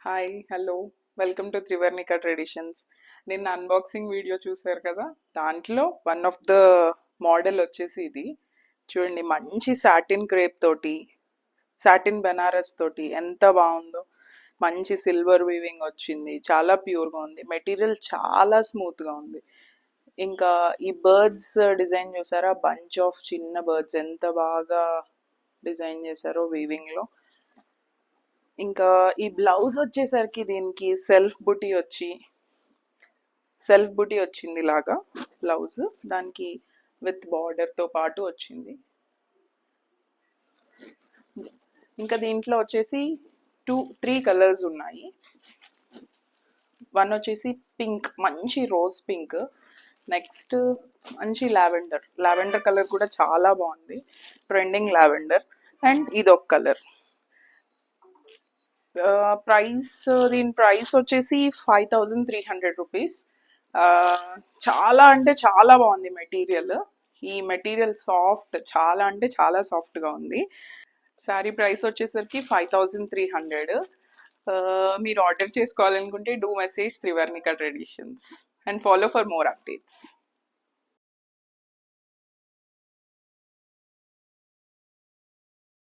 Hi hello welcome to Trivarnika traditions. నిన్న unboxing video చూసారు కదా, దాంట్లో వన్ ఆఫ్ ద మోడల్ వచ్చేసి ఇది చూడండి. మంచి సాటిన్ క్రేప్ తోటి, సాటిన్ బెనారస్ తోటి ఎంత బాగుందో. మంచి సిల్వర్ వీవింగ్ వచ్చింది, చాలా ప్యూర్గా ఉంది, మెటీరియల్ చాలా స్మూత్గా ఉంది. ఇంకా ఈ బర్డ్స్ డిజైన్ చూసారా, బంచ్ ఆఫ్ చిన్న బర్డ్స్ ఎంత బాగా డిజైన్ చేశారో వీవింగ్లో. ఇంకా ఈ బ్లౌజ్ వచ్చేసరికి దీనికి సెల్ఫ్ బుటీ వచ్చింది లాగా బ్లౌజ్, దానికి విత్ బార్డర్తో పాటు వచ్చింది. ఇంకా దీంట్లో వచ్చేసి త్రీ కలర్స్ ఉన్నాయి. వన్ వచ్చేసి పింక్, మంచి రోజ్ పింక్. నెక్స్ట్ మంచి లావెండర్ కలర్ కూడా చాలా బాగుంది, ట్రెండింగ్ లావెండర్. అండ్ ఇదొక కలర్. దీని ప్రైస్ వచ్చేసి 5300 రూపీస్. చాలా అంటే చాలా బాగుంది మెటీరియల్. ఈ మెటీరియల్ సాఫ్ట్, చాలా అంటే చాలా సాఫ్ట్గా ఉంది. శారీ ప్రైస్ వచ్చేసరికి 5300. మీరు ఆర్డర్ చేసుకోవాలనుకుంటే do message Trivarnika traditions and follow for more updates.